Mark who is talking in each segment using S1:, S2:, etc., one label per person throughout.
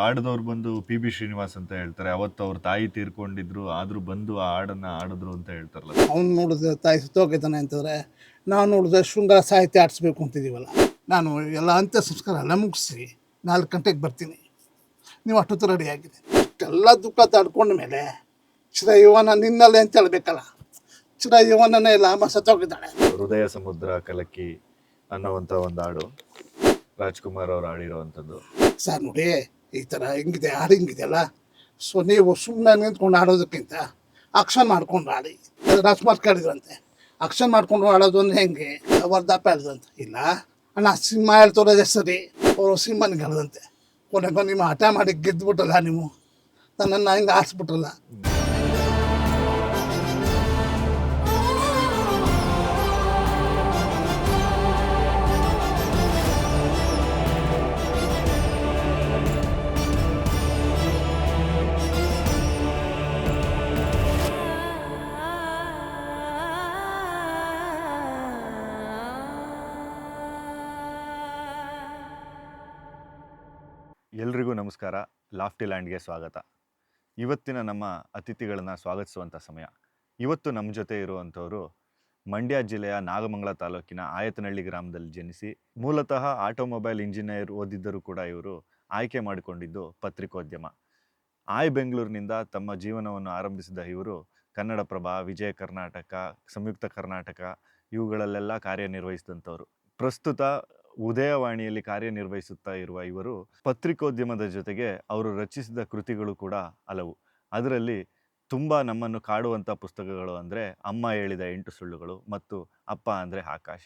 S1: ಆಡದವ್ರು ಬಂದು ಪಿ ಶ್ರೀನಿವಾಸ್ ಅಂತ ಹೇಳ್ತಾರೆ. ಅವತ್ತು ಅವ್ರ ತಾಯಿ ತೀರ್ಕೊಂಡಿದ್ರು, ಆದ್ರೂ ಬಂದು ಆ ಹಾಡನ್ನ ಆಡಿದ್ರು ಅಂತ ಹೇಳ್ತಾರಲ್ಲ.
S2: ಅವ್ನು ನೋಡಿದ್ರೆ ತಾಯಿ ಸುತ್ತೋಗಿದ್ದಾನೆ ಅಂತಂದರೆ, ನಾವು ನೋಡಿದ್ರೆ ಶೃಂಗಾರ ಸಾಹಿತ್ಯ ಆಡಿಸ್ಬೇಕು ಅಂತಿದ್ದೀವಲ್ಲ. ನಾನು ಎಲ್ಲ ಅಂತ್ಯ ಸಂಸ್ಕಾರ ಎಲ್ಲ ಮುಗಿಸಿ 4 ಗಂಟೆಗೆ ಬರ್ತೀನಿ. ನೀವು ಅಷ್ಟೊತ್ತು ರೆಡಿಯಾಗಿದೆ. ಇಷ್ಟೆಲ್ಲ ದುಃಖ ತಡ್ಕೊಂಡ ಮೇಲೆ ಚಿರಯುವನ ನಿನ್ನಲ್ಲೇ ಅಂತ ಹೇಳ್ಬೇಕಲ್ಲ. ಚಿರಯುವನನೇ ಇಲ್ಲ, ಅಮ್ಮ ಸತ್ತೋಗಿದ್ದಾಳೆ.
S1: ಹೃದಯ ಸಮುದ್ರ ಕಲಕಿ ಅನ್ನುವಂಥ ಒಂದು ಹಾಡು ರಾಜ್ಕುಮಾರ್ ಅವ್ರು ಆಡಿರೋವಂಥದ್ದು.
S2: ಸರ್ ನೋಡಿ, ಈ ಥರ ಹಿಂಗಿದೆ ಹಾಡು ಹಿಂಗಿದೆಯಲ್ಲ. ಸೊ ನೀವು ಸುಮ್ಮನೆ ನಿಂತ್ಕೊಂಡು ಆಡೋದಕ್ಕಿಂತ ಆಕ್ಷನ್ ಮಾಡ್ಕೊಂಡು ಆಡಿ. ರಾಜ್ಕುಮಾರ್ ಕೇಳಿದ್ರಂತೆ, ಆಕ್ಷನ್ ಮಾಡ್ಕೊಂಡು ಆಡೋದು ಅಂದರೆ ಹೆಂಗೆ, ವರ್ಧಾಪ ಹೇಳ್ದಂತೆ. ಇಲ್ಲ ಅಣ್ಣ, ಸಿನಿಮಾ ಹೇಳ್ತೋರೋದೇ ಸರಿ, ಅವರು ಸಿನಿಮಾನಿಗೆ ಹೇಳ್ದಂತೆ. ಕೊನೆಗೂ ನಿಮ್ಮ ಹಠ ಮಾಡಿ ಗೆದ್ದುಬಿಟ್ಟಲ್ಲ, ನೀವು ನನ್ನನ್ನು ಹಿಂಗೆ ಆರಿಸ್ಬಿಟ್ರಲ್ಲ.
S1: ಎಲ್ರಿಗೂ ನಮಸ್ಕಾರ. ಲಾಫ್ಟಿ ಲ್ಯಾಂಡ್ಗೆ ಸ್ವಾಗತ. ಇವತ್ತಿನ ನಮ್ಮ ಅತಿಥಿಗಳನ್ನ ಸ್ವಾಗತಿಸುವಂಥ ಸಮಯ. ಇವತ್ತು ನಮ್ಮ ಜೊತೆ ಇರುವಂಥವರು ಮಂಡ್ಯ ಜಿಲ್ಲೆಯ ನಾಗಮಂಗಲ ತಾಲೂಕಿನ ಆಯತನಹಳ್ಳಿ ಗ್ರಾಮದಲ್ಲಿ ಜನಿಸಿ ಮೂಲತಃ ಆಟೋಮೊಬೈಲ್ ಇಂಜಿನಿಯರ್ ಓದಿದ್ದರೂ ಕೂಡ ಇವರು ಆಯ್ಕೆ ಮಾಡಿಕೊಂಡಿದ್ದು ಪತ್ರಿಕೋದ್ಯಮ. ಬೆಂಗಳೂರಿನಿಂದ ತಮ್ಮ ಜೀವನವನ್ನು ಆರಂಭಿಸಿದ ಇವರು ಕನ್ನಡಪ್ರಭ, ವಿಜಯ ಕರ್ನಾಟಕ, ಸಂಯುಕ್ತ ಕರ್ನಾಟಕ ಇವುಗಳಲ್ಲೆಲ್ಲ ಕಾರ್ಯನಿರ್ವಹಿಸಿದಂಥವ್ರು. ಪ್ರಸ್ತುತ ಉದಯವಾಣಿಯಲ್ಲಿ ಕಾರ್ಯನಿರ್ವಹಿಸುತ್ತಾ ಇರುವ ಇವರು ಪತ್ರಿಕೋದ್ಯಮದ ಜೊತೆಗೆ ಅವರು ರಚಿಸಿದ ಕೃತಿಗಳು ಕೂಡ ಹಲವು. ಅದರಲ್ಲಿ ತುಂಬ ನಮ್ಮನ್ನು ಕಾಡುವಂಥ ಪುಸ್ತಕಗಳು ಅಂದರೆ ಅಮ್ಮ ಹೇಳಿದ 8 ಸುಳ್ಳುಗಳು ಮತ್ತು ಅಪ್ಪ ಅಂದರೆ ಆಕಾಶ.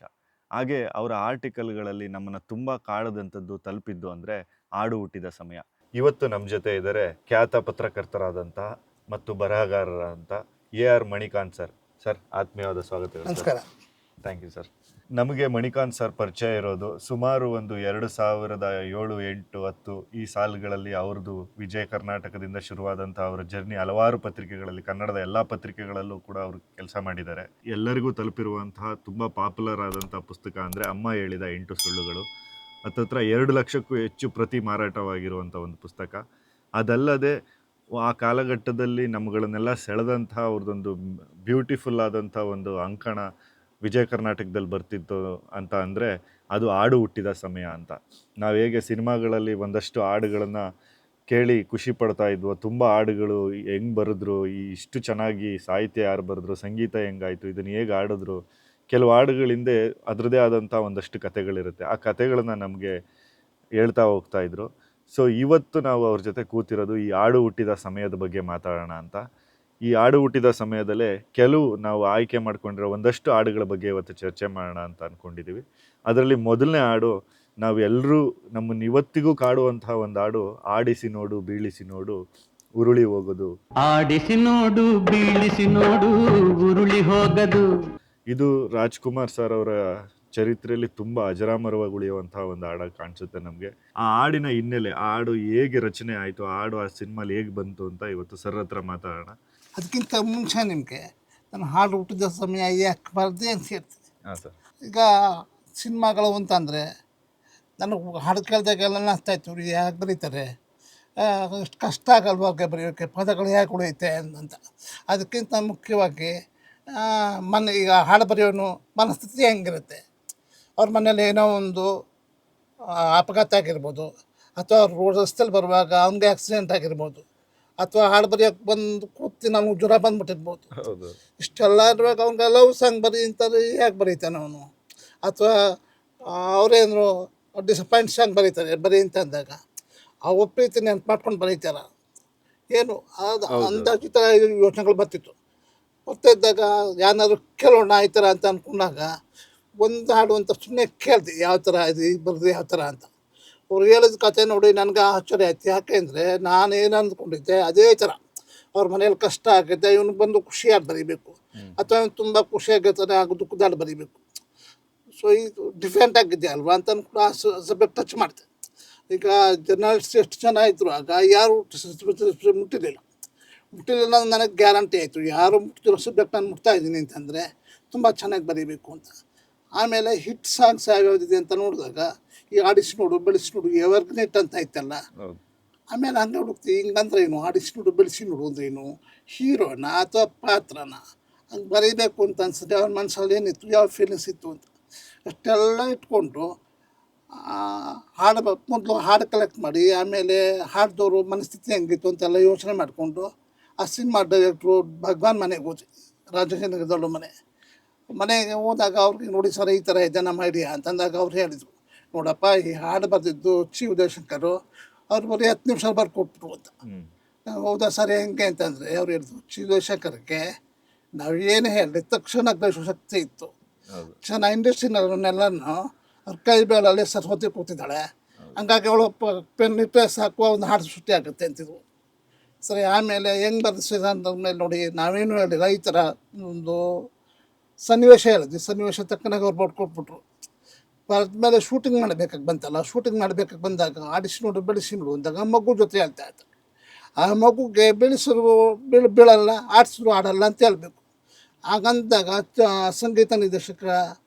S1: ಹಾಗೆ ಅವರ ಆರ್ಟಿಕಲ್ಗಳಲ್ಲಿ ನಮ್ಮನ್ನು ತುಂಬ ಕಾಡದಂಥದ್ದು ತಲುಪಿದ್ದು ಅಂದರೆ ಆಡು ಹುಟ್ಟಿದ ಸಮಯ. ಇವತ್ತು ನಮ್ಮ ಜೊತೆ ಇದ್ದಾರೆ ಖ್ಯಾತ ಪತ್ರಕರ್ತರಾದಂಥ ಮತ್ತು ಬರಹಗಾರರಾದಂಥ AR ಮಣಿಕಾಂತ್ ಸರ್. ಸರ್, ಆತ್ಮೀಯವಾದ ಸ್ವಾಗತ.
S2: ನಮಸ್ಕಾರ.
S1: Thank you sir. ನಮಗೆ ಮಣಿಕಾಂತ್ ಸರ್ ಪರಿಚಯ ಇರೋದು ಸುಮಾರು ಒಂದು 2007, 8, 10 ಈ ಸಾಲುಗಳಲ್ಲಿ. ಅವ್ರದ್ದು ವಿಜಯ ಕರ್ನಾಟಕದಿಂದ ಶುರುವಾದಂಥ ಅವರ ಜರ್ನಿ ಹಲವಾರು ಪತ್ರಿಕೆಗಳಲ್ಲಿ, ಕನ್ನಡದ ಎಲ್ಲ ಪತ್ರಿಕೆಗಳಲ್ಲೂ ಕೂಡ ಅವರು ಕೆಲಸ ಮಾಡಿದ್ದಾರೆ. ಎಲ್ಲರಿಗೂ ತಲುಪಿರುವಂತಹ ತುಂಬ ಪಾಪ್ಯುಲರ್ ಆದಂಥ ಪುಸ್ತಕ ಅಂದರೆ ಅಮ್ಮ ಹೇಳಿದ 8 ಸುಳ್ಳುಗಳು. ಹತ್ತತ್ರ 2 ಲಕ್ಷಕ್ಕೂ ಹೆಚ್ಚು ಪ್ರತಿ ಮಾರಾಟವಾಗಿರುವಂಥ ಒಂದು ಪುಸ್ತಕ. ಅದಲ್ಲದೆ ಆ ಕಾಲಘಟ್ಟದಲ್ಲಿ ನಮ್ಮಗಳನ್ನೆಲ್ಲ ಸೆಳೆದಂಥ ಅವ್ರದ್ದೊಂದು ಬ್ಯೂಟಿಫುಲ್ ಆದಂಥ ಒಂದು ಅಂಕಣ ವಿಜಯ ಕರ್ನಾಟಕದಲ್ಲಿ ಬರ್ತಿತ್ತು ಅಂತ ಅಂದರೆ ಅದು ಹಾಡು ಹುಟ್ಟಿದ ಸಮಯ ಅಂತ. ನಾವು ಹೇಗೆ ಸಿನಿಮಾಗಳಲ್ಲಿ ಒಂದಷ್ಟು ಹಾಡುಗಳನ್ನು ಕೇಳಿ ಖುಷಿ ಪಡ್ತಾ ಇದ್ವೋ, ತುಂಬ ಹಾಡುಗಳು ಹೆಂಗೆ ಬರೆದ್ರು, ಇಷ್ಟು ಚೆನ್ನಾಗಿ ಸಾಹಿತ್ಯ ಯಾರು ಬರೆದ್ರು, ಸಂಗೀತ ಹೆಂಗಾಯಿತು, ಇದನ್ನು ಹೇಗೆ ಹಾಡಿದ್ರು, ಕೆಲವು ಹಾಡುಗಳಿಂದೆ ಅದರದ್ದೇ ಆದಂಥ ಒಂದಷ್ಟು ಕಥೆಗಳಿರುತ್ತೆ. ಆ ಕಥೆಗಳನ್ನು ನಮಗೆ ಹೇಳ್ತಾ ಹೋಗ್ತಾ ಇದ್ರು. ಸೊ ಇವತ್ತು ನಾವು ಅವ್ರ ಜೊತೆ ಕೂತಿರೋದು ಈ ಹಾಡು ಹುಟ್ಟಿದ ಸಮಯದ ಬಗ್ಗೆ ಮಾತಾಡೋಣ ಅಂತ. ಈ ಹಾಡು ಹುಟ್ಟಿದ ಸಮಯದಲ್ಲೇ ಕೆಲವು ನಾವು ಆಯ್ಕೆ ಮಾಡ್ಕೊಂಡಿರೋ ಒಂದಷ್ಟು ಹಾಡುಗಳ ಬಗ್ಗೆ ಇವತ್ತು ಚರ್ಚೆ ಮಾಡೋಣ ಅಂತ ಅಂದ್ಕೊಂಡಿದ್ದೀವಿ. ಅದರಲ್ಲಿ ಮೊದಲನೇ ಹಾಡು ನಾವು ಎಲ್ಲರೂ ನಮ್ಮನ್ನು ಇವತ್ತಿಗೂ ಕಾಡುವಂತಹ ಒಂದು ಹಾಡು, ಆಡಿಸಿ ನೋಡು ಬೀಳಿಸಿ ನೋಡು ಉರುಳಿ ಹೋಗೋದು.
S3: ಆಡಿಸಿ ನೋಡು ಬೀಳಿಸಿ ನೋಡು ಉರುಳಿ ಹೋಗದು.
S1: ಇದು ರಾಜ್ಕುಮಾರ್ ಸರ್ ಅವರ ಚರಿತ್ರೆಯಲ್ಲಿ ತುಂಬ ಅಜರಾಮರವಾಗಿ ಉಳಿಯುವಂತಹ ಒಂದು ಹಾಡಾಗಿ ಕಾಣಿಸುತ್ತೆ ನಮಗೆ. ಆ ಹಾಡಿನ ಹಿನ್ನೆಲೆ, ಆ ಹಾಡು ಹೇಗೆ ರಚನೆ ಆಯಿತು, ಆ ಹಾಡು ಆ ಸಿನಿಮಾಲಿ ಹೇಗೆ ಬಂತು ಅಂತ ಇವತ್ತು ಸರ್ ಹತ್ರ ಮಾತಾಡೋಣ.
S2: ಅದಕ್ಕಿಂತ ಮುಂಚೆ ನಿಮಗೆ ನಾನು ಹಾಡು ಹುಟ್ಟಿದ ಸಮಯ ಯಾಕೆ ಬರದೆ ಅಂತ ಹೇಳ್ತೀನಿ.
S1: ಹಾಂ ಸರ್.
S2: ಈಗ ಸಿನಿಮಾಗಳು ಅಂತಂದರೆ ನನಗೆ ಹಾಡು ಕೇಳಿದಾಗೆಲ್ಲ ಅನಿಸ್ತಾಯಿತ್ತು, ಇವ್ರು ಯಾಕೆ ಬರೀತಾರೆ, ಇಷ್ಟು ಕಷ್ಟ ಆಗಲ್ವಾ ಬರೆಯೋಕ್ಕೆ, ಪದಗಳು ಯಾಕೆ ಉಳಿಯುತ್ತೆ ಅಂತ. ಅದಕ್ಕಿಂತ ಮುಖ್ಯವಾಗಿ ಈಗ ಹಾಡು ಬರೆಯೋನು ಮನಸ್ಥಿತಿ ಹೆಂಗಿರುತ್ತೆ, ಅವ್ರ ಮನೇಲಿ ಏನೋ ಒಂದು ಅಪಘಾತ ಆಗಿರ್ಬೋದು, ಅಥವಾ ರೋಡ್ ರಸ್ತೆಯಲ್ಲಿ ಬರುವಾಗ ಅವ್ನಿಗೆ ಆಕ್ಸಿಡೆಂಟ್ ಆಗಿರ್ಬೋದು, ಅಥವಾ ಹಾಡು ಬರೆಯೋಕ್ಕೆ ಬಂದು ಕೂತಿ ನಮ್ಗೆ ಜ್ವರ ಬಂದುಬಿಟ್ಟಿರ್ಬೋದು. ಇಷ್ಟೆಲ್ಲ ಇರುವಾಗ ಅವ್ನಿಗೆ ಲವ್ ಸಾಂಗ್ ಬರೀ ಅಂತಾರೆ, ಯಾಕೆ ಬರೀತಾನೆ ಅವನು, ಅಥವಾ ಅವರೇನು ಡಿಸಪಾಯಿಂಟ್ ಸಾಂಗ್ ಬರೀತಾರೆ ಬರೀ ಅಂತ ಅಂದಾಗ ಆ ಒಪ್ರೀತಿ ನೆನ್ಪು ಮಾಡ್ಕೊಂಡು ಬರೀತಾರ ಏನು ಅದು ಅಂದಾಜಿತ ಯೋಚನೆಗಳು ಬರ್ತಿತ್ತು. ಬರ್ತಾ ಇದ್ದಾಗ ಯಾರನ್ನಾದ್ರು ಕೇಳೋಣ ಈ ಥರ ಅಂತ ಅಂದ್ಕೊಂಡಾಗ ಒಂದು ಹಾಡು ಅಂತ ಸುಮ್ಮನೆ ಕೇಳಿದೆ, ಯಾವ ಥರ ಇದು ಬರೆದು ಯಾವ ಥರ ಅಂತ. ಅವ್ರು ಹೇಳಿದ ಕಥೆ ನೋಡಿ ನನಗೆ ಆಶ್ಚರ್ಯ ಆಯ್ತು. ಯಾಕೆ ಅಂದರೆ ನಾನೇನು ಅಂದ್ಕೊಂಡಿದ್ದೆ ಅದೇ ಥರ. ಅವ್ರ ಮನೇಲಿ ಕಷ್ಟ ಆಗುತ್ತೆ, ಇವನಿಗೆ ಬಂದು ಖುಷಿಯಾಗಿ ಬರೀಬೇಕು, ಅಥವಾ ಇವನು ತುಂಬ ಖುಷಿಯಾಗಿರ್ತಾನೆ ಆಗ ದುಃಖದಲ್ಲಿ ಬರೀಬೇಕು. ಸೊ ಇದು ಡಿಫ್ರೆಂಟ್ ಆಗಿದೆ ಅಲ್ವಾ ಅಂತ ಕೂಡ ಆ ಸಬ್ಜೆಕ್ಟ್ ಟಚ್ ಮಾಡ್ತೆ. ಈಗ ಜರ್ನಲಿಸ್ಟ್ ಎಷ್ಟು ಜನ ಇದ್ದರು ಆಗ ಯಾರು ಮುಟ್ಟಿರಲಿಲ್ಲ ನನಗೆ ಗ್ಯಾರಂಟಿ ಆಯಿತು, ಯಾರು ಮುಟ್ತಿರೋ ಸಬ್ಜೆಕ್ಟ್ ನಾನು ಮುಟ್ತಾ ಇದ್ದೀನಿ ಅಂತಂದರೆ ತುಂಬ ಚೆನ್ನಾಗಿ ಬರೀಬೇಕು ಅಂತ. ಆಮೇಲೆ ಹಿಟ್ ಸಾಂಗ್ಸ್ ಯಾವ್ಯಾವುದಿದೆ ಅಂತ ನೋಡಿದಾಗ ಈ ಆಡಿಸಿ ನೋಡು ಬೆಳೆಸಿ ನೋಡು ಎವರ್ಗ್ನೆಟ್ ಅಂತ ಇತ್ತಲ್ಲ, ಆಮೇಲೆ ಹಂಗೆ ಹುಡುಕ್ತಿ ಹಿಂಗಂದ್ರೆ ಏನು, ಆಡಿಸಿ ನೋಡು ಬೆಳೆಸಿ ನೋಡು ಅಂದ್ರೆ ಏನು, ಹೀರೋನ ಅಥವಾ ಪಾತ್ರನ ಹಂಗೆ ಬರೀಬೇಕು ಅಂತ ಅನ್ಸುತ್ತೆ. ಅವ್ರ ಮನಸ್ಸಲ್ಲಿ ಏನಿತ್ತು, ಯಾವ ಫೀಲಿಂಗ್ಸ್ ಇತ್ತು ಅಂತ ಅಷ್ಟೆಲ್ಲ ಇಟ್ಕೊಂಡು ಹಾಡು ಮೊದಲು ಹಾಡು ಕಲೆಕ್ಟ್ ಮಾಡಿ, ಆಮೇಲೆ ಹಾಡ್ದವರು ಮನಸ್ಥಿತಿ ಹೆಂಗಿತ್ತು ಅಂತೆಲ್ಲ ಯೋಚನೆ ಮಾಡಿಕೊಂಡು ಆ ಸಿನಿಮಾ ಡೈರೆಕ್ಟ್ರು ಭಗವಾನ್ ಮನೆಗೆ ಹೋದ್ವಿ, ರಾಜಶೇಖರ ಮನೆಗೆ ಹೋದಾಗ ಅವ್ರಿಗೆ ನೋಡಿ ಸರ್ ಈ ಥರ ಇದೆ ನಮ್ಮ ಐಡಿಯಾ ಅಂತಂದಾಗ ಅವ್ರು ಹೇಳಿದರು, ನೋಡಪ್ಪ ಈ ಹಾಡು ಬರೆದಿದ್ದು ಚಿ ಉದಯಶಂಕರು, ಅವ್ರು ಬರೀ 10 ನಿಮಿಷ ಬರ್ಕೊಟ್ಬಿಟ್ರು ಅಂತ. ಹೌದಾ ಸರ್ ಹೆಂಗೆ ಅಂತಂದರೆ ಅವ್ರು ಹೇಳಿದ್ರು, ಚಿ ಉದಯಶಂಕರ್ಗೆ ನಾವು ಏನು ಹೇಳಿ ತಕ್ಷಣ ಗ್ರಹಿಸೋ ಶಕ್ತಿ ಇತ್ತು. ಚೆನ್ನಾಗಿ ಇಂಡಸ್ಟ್ರಿನವ್ರನ್ನೆಲ್ಲನೂ ಅವ್ರ ಕೈ ಬೇಳಲ್ಲಿ ಸರಸ್ವತಿ ಕೂತಿದ್ದಾಳೆ, ಹಂಗಾಗಿ ಅವಳು ಪೆನ್ ಇಟ್ಟರೆ ಸಾಕು ಒಂದು ಹಾಡು ಸೃಷ್ಟಿ ಆಗುತ್ತೆ ಅಂತಿದ್ವು. ಸರಿ, ಆಮೇಲೆ ಹೆಂಗೆ ಬರೆಸಿದ ಮೇಲೆ ನೋಡಿ ನಾವೇನು ಹೇಳಿಲ್ಲ, ಈ ಥರ ಒಂದು ಸನ್ನಿವೇಶ ಹೇಳಿದ್ವಿ, ಸನ್ನಿವೇಶ ತಕ್ಕನಾಗ ಅವ್ರು ಬರ್ಕೊಟ್ಬಿಟ್ರು. ಬರೆದ್ಮೇಲೆ ಶೂಟಿಂಗ್ ಮಾಡಬೇಕಾಗಿ ಬಂತಲ್ಲ, ಶೂಟಿಂಗ್ ಮಾಡಬೇಕಾಗಿ ಬಂದಾಗ ಆಡಿಸಿ ನೋಡು ಬೆಳೆಸಿ ನೋಡು ಅಂದಾಗ ಮಗು ಜೊತೆ ಹೇಳ್ತಾ ಇತ್ತು. ಆ ಮಗುಗೆ ಬೆಳೆಸರು ಬೀಳಲ್ಲ, ಆಡಿಸಿದ್ರು ಆಡಲ್ಲ ಅಂತ ಹೇಳ್ಬೇಕು. ಹಾಗಂದಾಗ ಸಂಗೀತ ನಿರ್ದೇಶಕ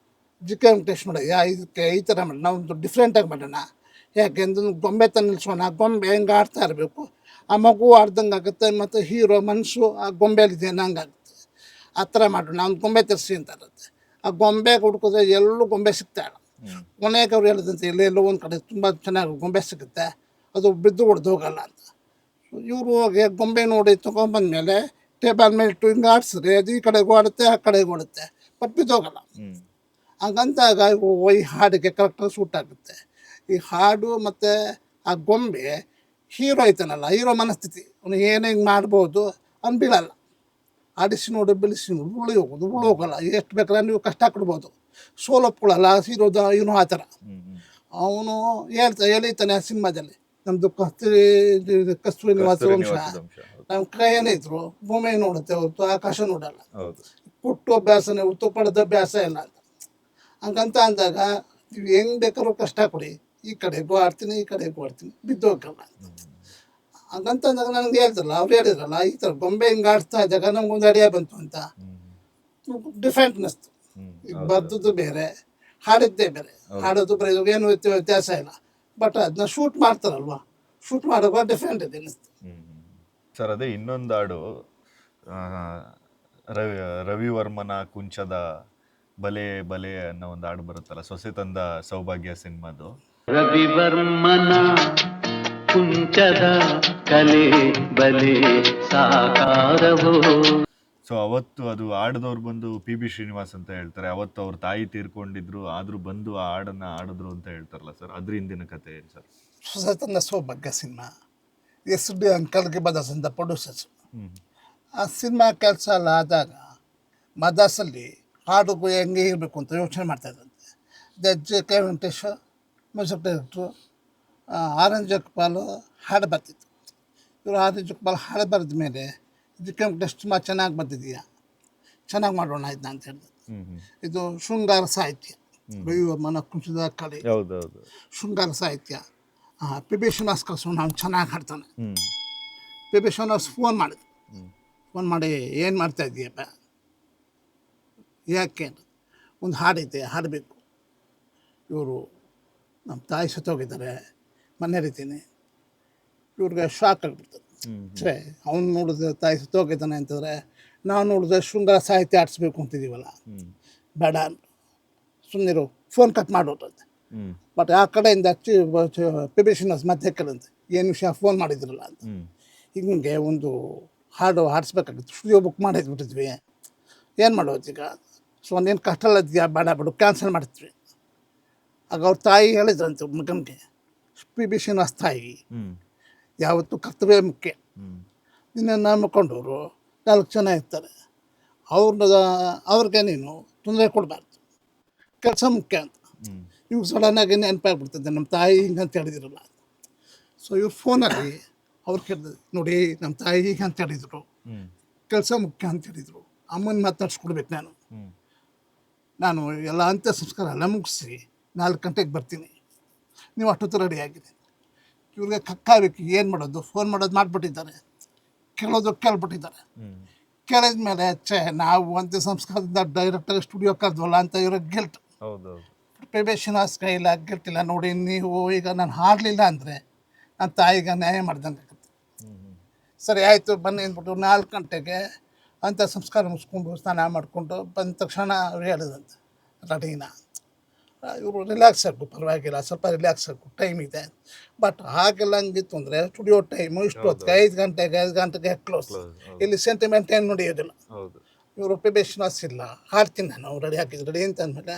S2: ಜಿ ಕೆ ವೆಂಕಟೇಶ್ ನೋಡಯ್ಯ ಇದಕ್ಕೆ ಈ ಥರ ಮಾಡಿ ನಾವೊಂದು ಡಿಫ್ರೆಂಟಾಗಿ ಮಾಡೋಣ, ಯಾಕೆಂದ್ರೆ ಗೊಂಬೆ ತಂದು ನಿಲ್ಸೋಣ, ಗೊಂಬೆ ಹೆಂಗೆ ಆಡ್ತಾ ಇರಬೇಕು, ಆ ಮಗು ಆಡ್ದಂಗೆ ಆಗುತ್ತೆ, ಮತ್ತು ಹೀರೋ ಮನಸ್ಸು ಆ ಗೊಂಬೆಲಿದೆ ಹಂಗಾಗುತ್ತೆ, ಆ ಥರ ಮಾಡೋಣ, ನಾವು ಗೊಂಬೆ ತರಿಸಿ ಅಂತ ಇರುತ್ತೆ. ಆ ಗೊಂಬೆ ಹುಡ್ಕಿದ್ರೆ ಎಲ್ಲೂ ಗೊಂಬೆ ಸಿಗ್ತಾಯಿಲ್ಲ. ಕೊನೆಗೆ ಅವ್ರು ಹೇಳಿದಂತೆ ಎಲ್ಲೆಲ್ಲೋ ಒಂದು ಕಡೆ ತುಂಬ ಚೆನ್ನಾಗಿ ಗೊಂಬೆ ಸಿಗುತ್ತೆ, ಅದು ಬಿದ್ದು ಹೊಡೆದು ಹೋಗಲ್ಲ ಅಂತ. ಇವರು ಹೋಗಿ ಗೊಂಬೆ ನೋಡಿ ತೊಗೊಂಬಂದ್ಮೇಲೆ ಟೇಬಲ್ ಮೇಲೆ ಇಟ್ಟು ಹಿಂಗೆ ಆಡಿಸಿದ್ರೆ ಅದು ಈ ಕಡೆಗೂ ಆಡುತ್ತೆ ಆ ಕಡೆಗೂ ಆಡುತ್ತೆ, ಬಟ್ ಬಿದ್ದೋಗಲ್ಲ. ಹಂಗಂತಾಗ ಈ ಹಾಡಿಗೆ ಕರೆಕ್ಟಾಗಿ ಸೂಟ್ ಆಗುತ್ತೆ. ಈ ಹಾಡು ಮತ್ತು ಆ ಗೊಂಬೆ ಹೀರೋ ಐತಾನಲ್ಲ, ಹೀರೋ ಮನಸ್ಥಿತಿ, ಅವನು ಏನೇ ಹಿಂಗೆ ಮಾಡ್ಬೋದು ಅವ್ನು ಬೀಳಲ್ಲ. ಆಡಿಸಿ ನೋಡಿ ಬೆಳೆಸಿ ನೋಡಿ ಉಳಿ ಹೋಗಲ್ಲ, ಎಷ್ಟು ಬೇಕಾದ್ರೆ ನೀವು ಕಷ್ಟ ಕೊಡ್ಬೋದು, ಸೋಲೊಪ್ಕೊಳ್ಳಲ್ಲ ಹೀರೋದ ಇವನು ಆ ಥರ. ಅವನು ಎಳೀತಾನೆ ಆ ಸಿನಿಮಾದಲ್ಲಿ, ನಮ್ಮದು ಕಸ್ತೂರಿ ನಿವಾಸ ವಂಶ, ನಮ್ಮ ಕೈಯೇ ಇದ್ರು ಭೂಮಿ ನೋಡುತ್ತೆ ಹೊರತು ಆಕಾಶ ನೋಡಲ್ಲ, ಕೊಟ್ಟು ಅಭ್ಯಾಸನೇ ಹೊರತು ಪಡೆದ ಅಭ್ಯಾಸ ಇಲ್ಲ ಅಂತ. ಹಂಗಂತ ಅಂದಾಗ ನೀವು ಹೆಂಗೆ ಬೇಕಾದ್ರೂ ಕಷ್ಟ ಕೊಡಿ, ಈ ಕಡೆಗೂ ಆಡ್ತೀನಿ ಈ ಕಡೆಗೂ ಆಡ್ತೀನಿ, ಬಿದ್ದೋಗಲ್ಲ ಅಂತ. ಹಂಗಂತ ಅಂದಾಗ ನನಗೆ ಹೇಳ್ತಾರಲ್ಲ, ಅವ್ರು ಹೇಳಿದ್ರಲ್ಲ ಈ ಥರ ಗೊಂಬೆ ಹಿಂಗೆ ಆಡ್ತಾ ಇದ್ದಾಗ ನಮ್ಗೊಂದು ಐಡಿಯಾ ಬಂತು ಅಂತ, ಡಿಫ್ರೆಂಟ್ ಅನ್ನಿಸ್ತು. ಈಗ ಬರ್ದದ್ದು ಬೇರೆ, ಹಾಡಿದ್ದೇ ಬೇರೆ, ಹಾಡೋದು ಬೇರೆ, ಏನು ವ್ಯತ್ಯಾಸ ಇಲ್ಲ. ಬಟ್ ಅದನ್ನ ಶೂಟ್ ಮಾಡ್ತಾರಲ್ವ, ಶೂಟ್ ಮಾಡುವಾಗ ಡಿಫ್ರೆಂಟ್ ಇದೆ ಅನ್ನಿಸ್ತು
S1: ಸರ್. ಅದೇ ಇನ್ನೊಂದು ಹಾಡು ರವಿವರ್ಮನ ಕುಂಚದ ಬಲೆ ಬಲೆ ಅನ್ನೋ ಒಂದು ಹಾಡು ಬರುತ್ತಲ್ಲ, ಸೊಸೆ ತಂದ ಸೌಭಾಗ್ಯ ಸಿನಿಮಾದು.
S3: ರವಿವರ್ಮನ ಕುಂಚದ ಕಲೆ ಬಲೆ ಸಾಕಾರವೋ.
S1: ಸೊ ಅವತ್ತು ಅದು ಹಾಡಿದವ್ರು ಬಂದು PB ಶ್ರೀನಿವಾಸ್ ಅಂತ ಹೇಳ್ತಾರೆ. ಅವತ್ತು ಅವ್ರ ತಾಯಿ ತೀರ್ಕೊಂಡಿದ್ರು, ಆದರೂ ಬಂದು ಆ ಹಾಡನ್ನು ಆಡಿದ್ರು ಅಂತ ಹೇಳ್ತಾರಲ್ಲ ಸರ್, ಅದ್ರ ಹಿಂದಿನ ಕತೆ ಏನು ಸರ್?
S2: ಸೊಸೆ ತಂದ ಸೌಭಾಗ್ಯ ಸಿನಿಮಾ SD ಅಂಕಲ್ಗೆ ಮದಾಸ್ ಅಂತ ಪ್ರೊಡ್ಯೂಸರ್ಸ್. ಆ ಸಿನಿಮಾ ಕೆಲಸ ಎಲ್ಲ ಆದಾಗ ಮದಾಸಲ್ಲಿ ಹಾಡುಗೂ ಹೆಂಗೆ ಇರಬೇಕು ಅಂತ ಯೋಚನೆ ಮಾಡ್ತಾಯಿದ್ದಂತೆ. JK Venkatesh music director, R N ಜಗಪಾಲು ಹಾಡು ಬರ್ತಿತ್ತು. ಇವರು R N ಜಗಪಾಲ್ ಹಾಡು ಬರೆದ ಮೇಲೆ JK ವೆಂಕಟೇಶ್ ತುಂಬ ಚೆನ್ನಾಗಿ ಬರ್ತಿದೆಯಾ, ಚೆನ್ನಾಗಿ ಮಾಡೋಣ ಇದನ್ನ ಅಂತ ಹೇಳಿದ್ರು. ಇದು ಶೃಂಗಾರ ಸಾಹಿತ್ಯ, ರವಿವರ್ಮನ ಕುಂಚದ ಕಲೆ ಶೃಂಗಾರ ಸಾಹಿತ್ಯ. PB ಶ್ರೀನಿವಾಸ್ ಕಳ್ಸೋ ನಾವು ಚೆನ್ನಾಗಿ ಹಾಡ್ತಾನೆ. PB ಶ್ರೀನಿವಾಸ್ ಫೋನ್ ಮಾಡಿದ್ರು, ಫೋನ್ ಮಾಡಿ ಏನು ಮಾಡ್ತಾ ಇದೀಯಪ್ಪ, ಯಾಕೆ ಒಂದು ಹಾಡೈತೆ ಹಾಡಬೇಕು, ಇವರು ನಮ್ಮ ತಾಯಿ ಸತ್ತೋಗಿದ್ದಾರೆ, ಮನೆ ರೀತಿನೇ. ಇವ್ರಿಗೆ ಶಾಕ್ ಆಗಿಬಿಡ್ತದೆ. ಸರಿ, ಅವ್ನು ನೋಡಿದ್ರೆ ತಾಯಿ ಸತ್ತೋಗಿದ್ದಾನೆ ಅಂತಂದರೆ ನಾವು ನೋಡಿದ್ರೆ ಶೃಂಗಾರ ಸಾಹಿತ್ಯ ಆಡಿಸ್ಬೇಕು ಅಂತಿದ್ದೀವಲ್ಲ, ಬೇಡ ಸುಮ್ಮನಿರು, ಫೋನ್ ಕಟ್ ಮಾಡೋದಂತೆ. ಬಟ್ ಆ ಕಡೆಯಿಂದ PB ಶ್ರೀನಿವಾಸ್ ಮತ್ತೆ ಕೇಳಂತೆ, ಏನು ವಿಷಯ ಫೋನ್ ಮಾಡಿದ್ರಲ್ಲ ಅಂತ. ಹಿಂಗೆ ಒಂದು ಹಾಡು ಹಾಡಿಸ್ಬೇಕಾಗಿತ್ತು, ಸ್ಟುಡಿಯೋ ಬುಕ್ ಮಾಡಿದ್ಬಿಟ್ಟಿದ್ವಿ, ಏನು ಮಾಡೋದು ಈಗ, ಸೊ ಒಂದೇನು ಕಷ್ಟ ಇಲ್ಲ ಇದೆಯಾ, ಬೇಡ ಬಿಡು ಕ್ಯಾನ್ಸಲ್ ಮಾಡ್ತೀವಿ. ಆಗ ಅವ್ರ ತಾಯಿ ಹೇಳಿದ್ರಂತೆ ಮಗನಿಗೆ, PB ಶ್ರೀನಿವಾಸ್ ತಾಯಿ ಯಾವತ್ತೂ ಕರ್ತವ್ಯ ಮುಖ್ಯ, ನಿನ್ನ ನಂಬಿಕೊಂಡವರು 4 ಜನ ಇರ್ತಾರೆ, ಅವ್ರಿಗೆ ನೀನು ತೊಂದರೆ ಕೊಡಬಾರ್ದು, ಕೆಲಸ ಮುಖ್ಯ ಅಂತ. ಇವ್ರು ಸಡನ್ನಾಗಿ ನೆನಪಾಗ್ಬಿಡ್ತದೆ, ನಮ್ಮ ತಾಯಿ ಹಿಂಗೆ ಅಂತ ಹೇಳಿದಿರಲ್ಲ. ಸೊ ಇವ್ರು ಫೋನಲ್ಲಿ ಅವ್ರು ಕೇಳಿದ್ರು, ನೋಡಿ ನಮ್ಮ ತಾಯಿ ಹೀಗೆ ಅಂತ ಹೇಳಿದರು, ಕೆಲಸ ಮುಖ್ಯ ಅಂತ ಹೇಳಿದರು, ಅಮ್ಮನ ಮಾತಾಡ್ಸ್ಕೊಡ್ಬೇಕು, ನಾನು ಎಲ್ಲ ಅಂತ್ಯ ಸಂಸ್ಕಾರ ಎಲ್ಲ ಮುಗಿಸಿ 4 ಗಂಟೆಗೆ ಬರ್ತೀನಿ, ನೀವು ಅಷ್ಟೊತ್ತು ರೆಡಿ ಆಗಿದೆ. ಇವ್ರಿಗೆ ಕಕ್ಕಾಬೇಕು, ಏನು ಮಾಡೋದು, ಫೋನ್ ಮಾಡೋದು ಮಾಡಿಬಿಟ್ಟಿದ್ದಾರೆ, ಕೇಳೋದು ಕೇಳ್ಬಿಟ್ಟಿದ್ದಾರೆ. ಕೇಳಿದ ಮೇಲೆ ನಾವು ಅಂತ್ಯ ಸಂಸ್ಕಾರದಿಂದ ಡೈರೆಕ್ಟಾಗಿ ಸ್ಟುಡಿಯೋ ಕರೆದ್ವಲ್ಲ ಅಂತ ಇವ್ರಿಗೆ ಗಿಲ್ಟ್. PB ಶ್ರೀನಿವಾಸ್ ಕೈಯಿಲ್ಲ ಗಿಲ್ಟಿಲ್ಲ, ನೋಡಿ ನೀವು ಈಗ ನಾನು ಹಾಡಲಿಲ್ಲ ಅಂದರೆ ನನ್ನ ತಾಯಿಗೆ ನ್ಯಾಯ ಮಾಡ್ದಂಗೆ ಆಗುತ್ತೆ. ಸರಿ ಆಯಿತು ಬನ್ನಿ ಅಂದ್ಬಿಟ್ಟು 4 ಗಂಟೆಗೆ ಅಂಥ ಸಂಸ್ಕಾರ ಮುಗಿಸ್ಕೊಂಡು ಸ್ನಾನ ಮಾಡಿಕೊಂಡು ಬಂದ ತಕ್ಷಣ ಅವ್ರು ಹೇಳಿದಂತೆ ರೆಡಿನ ಇವರು ರಿಲ್ಯಾಕ್ಸ್ ಆಗು ಪರವಾಗಿಲ್ಲ ಸ್ವಲ್ಪ ರಿಲ್ಯಾಕ್ಸ್ ಆಗು ಟೈಮ್ ಇದೆ. ಬಟ್ ಹಾಗೆಲ್ಲ ಹಂಗಿತ್ತು ಅಂದರೆ ಸ್ಟುಡಿಯೋ ಟೈಮು ಇಷ್ಟು ಹೊತ್ತಿಗೆ 5 ಗಂಟೆಗೆ ಕ್ಲೋಸ್. ಇಲ್ಲಿ ಸೆಂಟಿಮೆಂಟ್ ಏನು ನಡೆಯೋದಿಲ್ಲ. ಇವರು ಪಿ ಶ್ರೀನಿವಾಸ್ ಇಲ್ಲ ಹಾಡ್ತೀನಿ ನಾನು ರೆಡಿ ಹಾಕಿದ್ದು ರೆಡಿ ಅಂತ ಅಂದಮೇಲೆ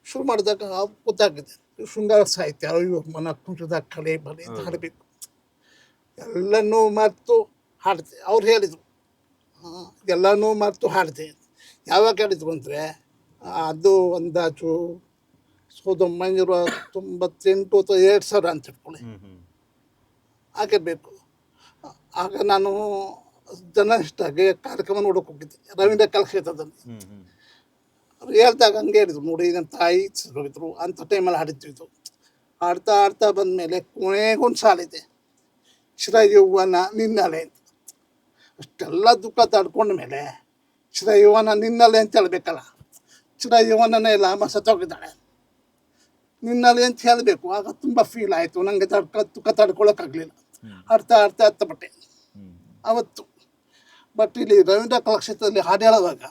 S2: ಶುರು ಮಾಡಿದಾಗ ಗೊತ್ತಾಗಿದೆ ಶೃಂಗಾರ ಸಾಹಿತ್ಯ ಇವ್ರ ಮನ ಕುಂಟದಾಗ ಕಲೆ ಬಲಿ ಹಾಡಬೇಕು ಎಲ್ಲನೂ ಮರೆತು ಹಾಡ್ತೆ. ಅವ್ರು ಹೇಳಿದರು ಎಲ್ಲನೂ ಮರೆತು ಹಾಡ್ತೆ. ಯಾವಾಗ ಹೇಳಿದ್ರು ಅಂದರೆ ಅದು ಅಂದಾಜು 1998 ಅಥವಾ 2000 ಅಂತ ಇಟ್ಕೊಳ್ಳಿ ಆಗಿರಬೇಕು. ಆಗ ನಾನು ಜರ್ನಲಿಸ್ಟಾಗಿ ಕಾರ್ಯಕ್ರಮ ನೋಡೋಕೆ ಹೋಗಿದ್ದೆ ರವೀಂದ್ರ ಕಲಾಕ್ಷೇತ್ರದಲ್ಲಿ. ಅವ್ರು ಹೇಳ್ದಾಗ ಹಂಗೆ ಹೇಳಿದ್ರು ನೋಡಿ ನನ್ನ ತಾಯಿ ಹೋಗಿದ್ರು ಅಂಥ ಟೈಮಲ್ಲಿ ಹಾಡಿದ್ದು ಇದು. ಆಡ್ತಾ ಆಡ್ತಾ ಬಂದಮೇಲೆ ಕೊನೆಗೊಂದು ಸಾಲಿದೆ ಚಿರಯೌವನ ನಿನ್ನಲೆ ಅಂತ. ಅಷ್ಟೆಲ್ಲ ದುಃಖ ತಡ್ಕೊಂಡ ಮೇಲೆ ಚಿರಯೌವನ ನಿನ್ನಲೆ ಅಂತ ಹೇಳ್ಬೇಕಲ್ಲ. ಚಿರಯೌವನನೇ ಇಲ್ಲ ಅಮ್ಮ ಸತ್ತೋಗಿದ್ದಾಳೆ ನಿನ್ನಲೆ ಅಂತ ಹೇಳಬೇಕು. ಆಗ ತುಂಬ ಫೀಲ್ ಆಯಿತು ನನಗೆ ದುಃಖ ತಡ್ಕೊಳಕ್ಕಾಗಲಿಲ್ಲ. ಆಡ್ತಾ ಆಡ್ತಾ ಹತ್ತಪಟ್ಟೆ ಅವತ್ತು. ಬಟ್ ಇಲ್ಲಿ ರವೀಂದ್ರ ಕಲಾಕ್ಷೇತ್ರದಲ್ಲಿ ಹಾಡು ಹೇಳುವಾಗ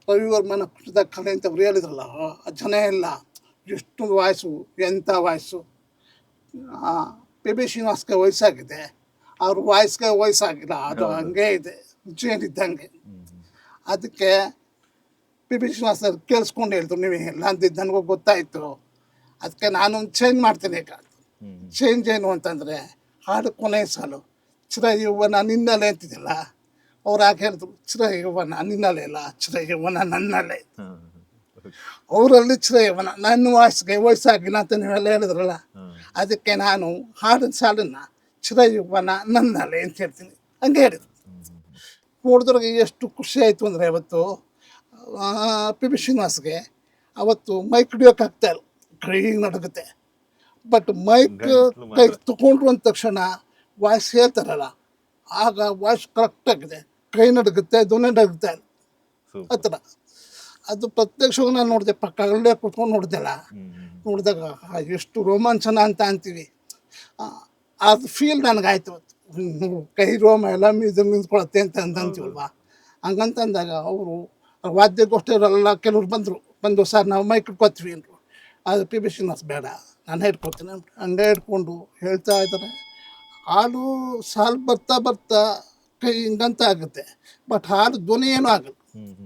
S2: ರವಿವರ್ಮನ ಕೃತದ ಕಲೆ ಅಂತ ಅವ್ರು ಹೇಳಿದ್ರಲ್ಲ ಆ ಜನ ಎಲ್ಲ ಎಷ್ಟು ವಾಯ್ಸು ಎಂಥ ವಾಯ್ಸು. ಪಿ ಶ್ರೀನಿವಾಸ್ಗೆ ವಯಸ್ಸಾಗಿದೆ ಅವ್ರ ವಾಯ್ಸ್ಗೆ ವಯಸ್ಸಾಗಿಲ್ಲ ಅದು ಹಂಗೆ ಇದೆ ಜೇನಿದ್ದಂಗೆ. ಅದಕ್ಕೆ ಪಿ ಶ್ರೀನಿವಾಸ್ ಕೇಳಿಸ್ಕೊಂಡು ಹೇಳ್ತು ನೀವು ಎಲ್ಲ ಅಂದಿದ್ದು ನನಗೂ ಗೊತ್ತಾಯಿತು. ಅದಕ್ಕೆ ನಾನು ಚೇಂಜ್ ಮಾಡ್ತೀನಿ ಈಗ. ಚೇಂಜ್ ಏನು ಅಂತಂದರೆ ಹಾಡು ಕೊನೆ ಸಾಲು ಚಿರಯೌವನ ನಿನ್ನಲೆ ಅಂತಿದ್ದಿಲ್ಲ. ಅವ್ರು ಯಾಕೆ ಹೇಳಿದ್ರು ಚಿರಯೌವನ ನಿನ್ನಲೆ ಇಲ್ಲ ಚಿರಯೌವನ ನನ್ನಲೆ. ಅವರಲ್ಲಿ ಚಿರಯೌವನ ನನ್ನ ವಾಯ್ಸ್ಗೆ ವಯಸ್ಸಾಗಿಲ್ಲ ಅಂತ ನೀವೆಲ್ಲ ಹೇಳಿದ್ರಲ್ಲ. ಅದಕ್ಕೆ ನಾನು ಹಾಡಿನ ಸಾಲನ್ನು ಚಿರಯೌವನ ನನ್ನಲೆ ಅಂತ ಹೇಳ್ತೀನಿ ಹಂಗೆ ಹೇಳಿದ್ರು. ನೋಡಿದ್ರಿಗೆ ಎಷ್ಟು ಖುಷಿ ಆಯಿತು ಅಂದರೆ ಅವತ್ತು ಪಿ ಶ್ರೀನಿವಾಸ್ಗೆ ಅವತ್ತು ಮೈಕ್ ಹಿಡಿಯೋಕ್ಕಾಗ್ತಾಯಿಲ್ಲ ಕೈ ನಡುಗುತ್ತೆ. ಬಟ್ ಮೈಕ್ ಕೈ ತಗೊಂಡ್ರು ಅಂದ ತಕ್ಷಣ ವಾಯ್ಸ್ ಹೇಳ್ತಾರಲ್ಲ ಆಗ ವಾಯ್ಸ್ ಕರೆಕ್ಟಾಗಿದೆ ಕೈ ನಡುಗುತ್ತೆ ಧ್ವನಿ ನಡುಗುತ್ತೆ ಆ ಥರ. ಅದು ಪ್ರತ್ಯಕ್ಷವಾಗಿ ನಾನು ನೋಡಿದೆ ಪಕ್ಕದಲ್ಲೇ ಕೂತ್ಕೊಂಡು ನೋಡಿದೆಲ್ಲ. ನೋಡಿದಾಗ ಎಷ್ಟು ರೋಮಾಂಚನ ಅಂತ ಅಂತೀವಿ ಅದು ಫೀಲ್ ನನಗಾಯ್ತು. ಕೈ ರೋಮ ಎಲ್ಲ ನಿಂತ್ಕೊಳತ್ತೆ ಅಂತ ಅಂತೀವಲ್ವ ಹಂಗಂತಂದಾಗ ಅವರು ವಾದ್ಯಗೋಷ್ಠಿಯವರೆಲ್ಲ ಕೆಲವ್ರು ಬಂದು ಸರ್ ನಾವು ಮೈಕ್ ಇಟ್ಕೊತೀವಿ ಅಂದರು. ಅದು ಪಿ ಶ್ರೀನಿವಾಸ್ ಬೇಡ ನಾನು ಹಿಡ್ಕೊತೀನಿ ಹಂಗೆ ಹಿಡ್ಕೊಂಡು ಹೇಳ್ತಾ ಇದ್ದಾರೆ. ಹಾಡು ಸಾಲು ಬರ್ತಾ ಬರ್ತಾ ಕೈ ಹಿಂಗಂತ ಆಗುತ್ತೆ ಬಟ್ ಹಾಡು ಧ್ವನಿ ಏನೂ ಆಗಲ್ಲ.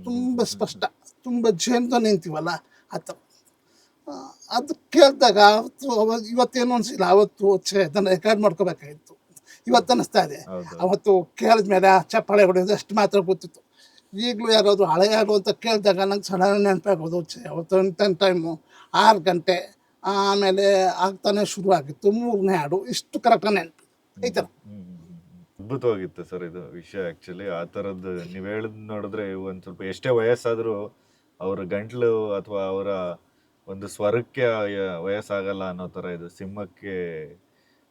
S2: ತುಂಬ ಸ್ಪಷ್ಟ ತುಂಬ ಜೇನ್ತ ನಿಂತೀವಲ್ಲ ಆ ಥರ. ಅದು ಕೇಳಿದಾಗ ಇವತ್ತೇನು ಅನಿಸಿಲ್ಲ. ಅವತ್ತು ಅದನ್ನು ರೆಕಾರ್ಡ್ ಮಾಡ್ಕೋಬೇಕಾಗಿತ್ತು. ಇವತ್ತು ಅನ್ನಿಸ್ತಾ ಇದೆ ಅವತ್ತು ಕೇಳಿದ ಮೇಲೆ ಚಪ್ಪಾಳೆ ಹೊಡೆಯೋದು ಅಷ್ಟು ಮಾತ್ರ ಗೊತ್ತಿತ್ತು. ಈಗಲೂ ಯಾರಾದರೂ ಹಳೆ ಹಾಡು ಅಂತ ಕೇಳಿದಾಗ ನಂಗೆ ಸಡನ್ ನೆನಪಾಗೋದು ಅವತ್ತು ಟೈಮು 6 ಗಂಟೆ ಆಮೇಲೆ ಆಗ್ತಾನೆ ಶುರು ಆಗಿತ್ತು 3ನೇ ಹಾಡು ಇಷ್ಟು ಕರೆಕ್ಟಾಗಿ ನೆನಪು ಈ ಥರ.
S1: ಅದ್ಭುತವಾಗಿತ್ತು ಸರ್ ಇದು ವಿಷಯ. ಆ್ಯಕ್ಚುಲಿ ಆ ಥರದ್ದು ನೀವು ಹೇಳಿದ್ ನೋಡಿದ್ರೆ ಒಂದು ಸ್ವಲ್ಪ ಎಷ್ಟೇ ವಯಸ್ಸಾದರೂ ಅವರ ಗಂಟ್ಲು ಅಥವಾ ಅವರ ಒಂದು ಸ್ವರಕ್ಕೆ ವಯಸ್ಸಾಗಲ್ಲ ಅನ್ನೋ ಥರ ಇದು. ಸಿಂಹಕ್ಕೆ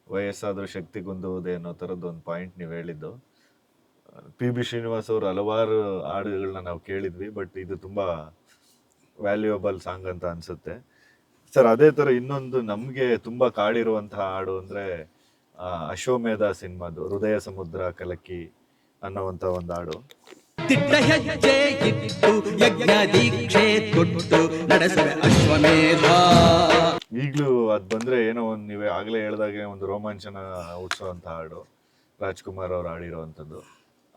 S1: ವಯಸ್ಸಾದರೂ ಶಕ್ತಿಗುಂದುವುದೇ ಅನ್ನೋ ಥರದ್ದು ಒಂದು ಪಾಯಿಂಟ್ ನೀವು ಹೇಳಿದ್ದು. ಪಿ ಶ್ರೀನಿವಾಸ್ ಅವರು ಹಲವಾರು ಹಾಡುಗಳನ್ನ ನಾವು ಕೇಳಿದ್ವಿ ಬಟ್ ಇದು ತುಂಬ ವ್ಯಾಲ್ಯೂಯಬಲ್ ಸಾಂಗ್ ಅಂತ ಅನಿಸುತ್ತೆ ಸರ್. ಅದೇ ಥರ ಇನ್ನೊಂದು ನಮಗೆ ತುಂಬ ಕಾಡಿರುವಂತಹ ಹಾಡು ಅಂದರೆ ಅಶ್ವಮೇಧ ಸಿನಿಮಾದು ಹೃದಯ ಸಮುದ್ರ ಕಲಕಿ ಅನ್ನುವಂಥ ಒಂದು ಹಾಡು.
S4: ದಿಟ್ಟ ಹೆಜ್ಜೆ ಇಟ್ಟು ಯಜ್ಞ ದೀಕ್ಷೆ ಕೊಟ್ಟು ನಡೆಸುವೆ ಅಶ್ವಮೇಧ.
S1: ಈಗಲೂ ಅದು ಬಂದರೆ ಏನೋ ಒಂದು ನೀವೇ ಆಗಲೇ ಹೇಳಿದಾಗೆ ಒಂದು ರೋಮಾಂಚನ ಹುಟ್ಟಿಸುವಂಥ ಹಾಡು ರಾಜ್ಕುಮಾರ್ ಅವ್ರು ಹಾಡಿರೋವಂಥದ್ದು.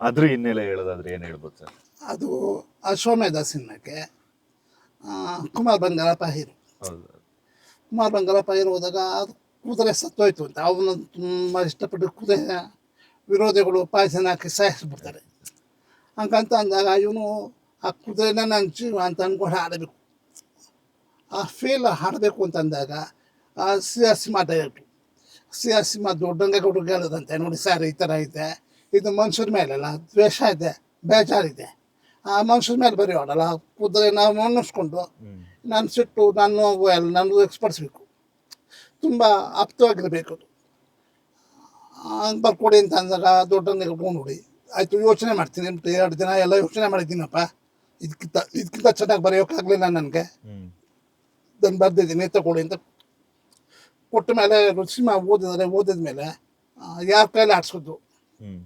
S1: ಅದ್ರ ಹಿನ್ನೆಲೆ ಹೇಳೋದಾದ್ರೆ ಏನು ಹೇಳ್ಬೋದು ಸರ್?
S2: ಅದು ಅಶ್ವಮೇಧ ಸಿನಿಮಾಕ್ಕೆ ಕುಮಾರ್ ಬಂಗಾರಪ್ಪ ಹೀರೋ.
S1: ಹೌದು,
S2: ಕುಮಾರ್ ಬಂಗಾರಪ್ಪ ಹೀರೋ ಹೋದಾಗ ಅದು ಕುದುರೆ ಸತ್ತೋಯ್ತು ಅಂತ ಅವನು ತುಂಬ ಇಷ್ಟಪಟ್ಟು ಕುದುರೆ ವಿರೋಧಿಗಳು ಪಾಯಸನ ಹಾಕಿ ಸಾಯಿಸ್ಬಿಡ್ತಾರೆ. ಹಂಗಂತ ಅಂದಾಗ ಇವನು ಆ ಕುದುರೆನ ನನ್ನ ಜೀವ ಅಂತ ಅಂದ್ಕೊಂಡು ಹಾಡಬೇಕು. ಆ ಫೀಲ್ ಹಾಡಬೇಕು ಅಂತಂದಾಗ ಸಿನಿಮಾ ಡೈರೆಕ್ಟ್ರು ಸಿನಿಮಾ ದೊಡ್ಡಂಗೆ ಹುಡುಗ ಹೇಳೋದಂತೆ ನೋಡಿ ಸರ್ ಈ ಥರ ಇದೆ ಇದು ಮನುಷ್ಯರ ಮೇಲೆಲ್ಲ ದ್ವೇಷ ಇದೆ ಬೇಜಾರಿದೆ ಆ ಮನುಷ್ಯರ ಮೇಲೆ ಬರೆಯೋಡಲ್ಲ ಕುದುರೆ ನಾವು ಮನ್ನಿಸ್ಕೊಂಡು ನಾನು ಸಿಟ್ಟು ನಾನು ಎಲ್ಲ ನಾನು ಎಕ್ಸ್ಪರ್ಟ್ಸ್ಬೇಕು ತುಂಬ ಆಪ್ತವಾಗಿರಬೇಕು ಅದು ಹಂಗೆ ಬರ್ಕೊಡಿ ಅಂತ ಅಂದಾಗ ದೊಡ್ಡಂಗೆ ಹಿಡ್ಕೊಂಡು ನೋಡಿ ಆಯಿತು ಯೋಚನೆ ಮಾಡ್ತೀನಿ ಅಂತ 2 ದಿನ ಎಲ್ಲ ಯೋಚನೆ ಮಾಡಿದ್ದೀನಪ್ಪ ಇದಕ್ಕಿಂತ ಚೆನ್ನಾಗಿ ಬರೆಯೋಕ್ಕಾಗಲಿಲ್ಲ ನನಗೆ ನಾನು ಬರ್ದಿದ್ದೀನಿ ತಗೊಳ್ಳಿ ಅಂತ ಕೊಟ್ಟ ಮೇಲೆ ಸಿನಿಮಾ ಓದಿದ್ಮೇಲೆ ಯಾರ ಕೈಲಿ ಆಡ್ಸೋದು
S1: ಹ್ಮ್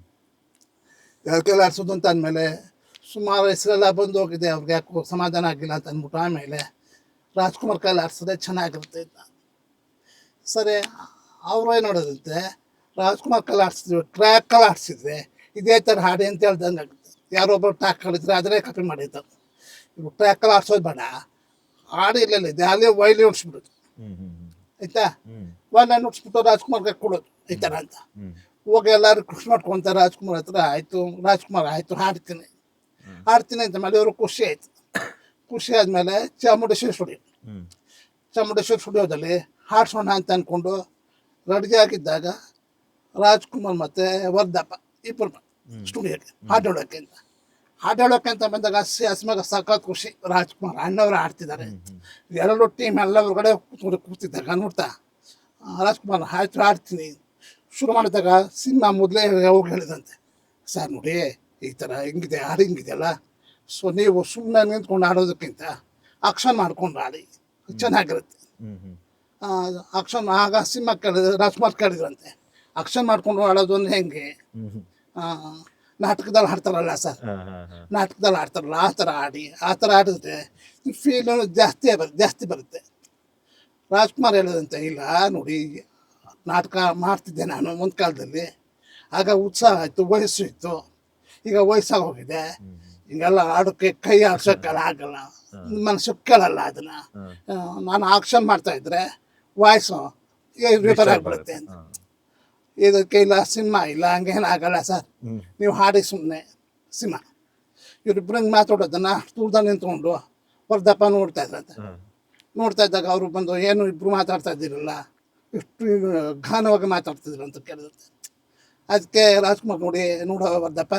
S2: ಯಾರ ಕೈಲಿ ಆಡ್ಸೋದು ಅಂತ ಅಂದಮೇಲೆ ಸುಮಾರು ಹೆಸರೆಲ್ಲ ಬಂದು ಹೋಗಿದೆ, ಅವ್ರಿಗೆ ಯಾಕೋ ಸಮಾಧಾನ ಆಗಿಲ್ಲ ಅಂತ ಅಂದ್ಬಿಟ್ಟು ಆಮೇಲೆ ರಾಜ್ಕುಮಾರ್ ಕೈಲಿ ಆಡ್ಸಿದ್ರೆ ಚೆನ್ನಾಗಿರುತ್ತೆ ಅಂತ. ಸರಿ, ಅವ್ರು ಏನು ನೋಡೋದಂತೆ, ರಾಜ್ಕುಮಾರ್ ಕೈಲಿ ಆಡ್ಸಿದ್ವಿ, ಟ್ರ್ಯಾಕಲ್ಲಿ ಆಡ್ಸಿದ್ರೆ ಇದೇ ಥರ ಹಾಡಿ ಅಂತ ಹೇಳ್ದಂಗೆ ಆಗುತ್ತೆ. ಯಾರೊಬ್ಬರು ಟ್ರ್ಯಾಕ್ ಕಳಿದ್ರೆ ಅದನ್ನೇ ಕಾಪಿ ಮಾಡಿರ್ತಾರೆ. ಇವು ಟ್ರ್ಯಾಕಲ್ಲಿ ಆಡ್ಸೋದು ಬೇಡ, ಹಾಡು ಇರಲಿಲ್ಲ ಇದೆ ಅಲ್ಲೇ ವೈಲಿ ಉಡ್ಸ್ಬಿಡೋದು ಆಯ್ತಾ. ವೈಲಿ ಉಡ್ಸ್ಬಿಟ್ಟು ರಾಜ್ಕುಮಾರ್ಗೆ ಕೊಡೋದು ಈ ಥರ ಅಂತ. ಹೋಗಿ ಎಲ್ಲರೂ ಖುಷಿ ಮಾಡ್ಕೊತಾರೆ ರಾಜ್ಕುಮಾರ್ ಹತ್ರ. ಆಯಿತು ರಾಜ್ಕುಮಾರ್ ಆಯಿತು ಹಾಡ್ತೀನಿ ಅಂತ ಮೇಲೆ ಇವರು ಖುಷಿ ಆಯಿತು. ಖುಷಿ ಆದಮೇಲೆ ಚಾಮುಂಡೇಶ್ವರಿ ಸ್ಟುಡಿಯೋದಲ್ಲಿ ಹಾಡ್ಸೋಣ ಅಂತ ಅಂದ್ಕೊಂಡು ರೆಡಿ ಆಗಿದ್ದಾಗ ರಾಜ್ಕುಮಾರ್ ಮತ್ತು ವರ್ಧಪ್ಪ ಇಬ್ಬರು ಸ್ಟುಡಿಯೋಗೆ ಹಾಡೋಳಕ್ಕೆ ಅಂತ ಬಂದಾಗ ಹಸಿಮಾಗ ಸಖತ್ ಖುಷಿ. ರಾಜ್ಕುಮಾರ್ ಅಣ್ಣವರು ಆಡ್ತಿದ್ದಾರೆ, ಎರಡು ಟೀಮ್ ಎಲ್ಲ ಹೊರಗಡೆ ಕೂತಿದ್ದಾಗ ನೋಡ್ತಾ ರಾಜ್ಕುಮಾರ್ ಆಯ್ತು ಆಡ್ತೀನಿ ಶುರು ಮಾಡಿದಾಗ ಸಿನಿಮಾ ಮೊದಲೇ ಹೋಗಿ ಹೇಳಿದಂತೆ, ಸರ್ ನೋಡಿ ಈ ಥರ ಹಿಂಗಿದೆ ಹಾಡು ಹಿಂಗಿದೆಯಲ್ಲ, ಸೊ ನೀವು ಸುಮ್ಮನೆ ನಿಂತ್ಕೊಂಡು ಆಡೋದಕ್ಕಿಂತ ಆಕ್ಷನ್ ಮಾಡ್ಕೊಂಡು ಆಡಿ ಚೆನ್ನಾಗಿರುತ್ತೆ. ಆಕ್ಷನ್ ಆಗ ಸಿನಿಮಾ ರಾಜ್ಕುಮಾರ್ ಕೇಳಿದ್ರಂತೆ, ಆಕ್ಷನ್ ಮಾಡ್ಕೊಂಡು ಆಡೋದು ಅಂದ್ರೆ ಹೆಂಗೆ, ನಾಟಕದಲ್ಲಿ ಆಡ್ತಾರಲ್ಲ ಸರ್, ನಾಟಕದಲ್ಲಿ ಆಡ್ತಾರಲ್ಲ ಆ ಥರ ಆಡಿದ್ರೆ ಫೀಲ್ ಜಾಸ್ತಿ ಬರುತ್ತೆ. ರಾಜ್ಕುಮಾರ್ ಹೇಳೋದಂತೆ, ಇಲ್ಲ ನೋಡಿ ನಾಟಕ ಮಾಡ್ತಿದ್ದೆ ನಾನು ಒಂದು ಕಾಲದಲ್ಲಿ, ಆಗ ಉತ್ಸಾಹ ಆಯಿತು, ವಯಸ್ಸು ಇತ್ತು, ಈಗ ವಯಸ್ಸಾಗಿ ಹೋಗಿದೆ, ಹಿಂಗೆಲ್ಲ ಆಡೋಕ್ಕೆ ಕೈ ಆಡ್ಸೋಕ್ಕೆಲ್ಲ ಆಗಲ್ಲ, ಮನಸ್ಸು ಕೇಳಲ್ಲ ಅದನ್ನು. ನಾನು ಆಕ್ಷನ್ ಮಾಡ್ತಾಯಿದ್ರೆ ವಾಯ್ಸು ರಿಪೇರ್ ಆಗಿಬಿಡುತ್ತೆ ಅಂತ. ಇದಕ್ಕೆ ಇಲ್ಲ ಸಿನಿಮಾ ಇಲ್ಲ ಹಂಗೇನಾಗಲ್ಲ ಸರ್, ನೀವು ಹಾಡಿ ಸುಮ್ಮನೆ ಸಿನಿಮಾ. ಇವರಿಬ್ಬರಂಗೆ ಮಾತಾಡೋದನ್ನು ದೂರದಲ್ಲಿ ನಿಂತ್ಕೊಂಡು ವರ್ಧಪ್ಪ ನೋಡ್ತಾ ಇದ್ದಾಗ ಅವರು ಬಂದು ಏನು ಇಬ್ಬರು ಮಾತಾಡ್ತಾ ಇದ್ದೀರಲ್ಲ, ಎಷ್ಟು ಘಾನವಾಗಿ ಮಾತಾಡ್ತಿದ್ರು ಅಂತ ಕೇಳಿದಂತೆ. ಅದಕ್ಕೆ ರಾಜ್ಕುಮಾರ್ ನೋಡೋ ವರ್ಧಪ್ಪ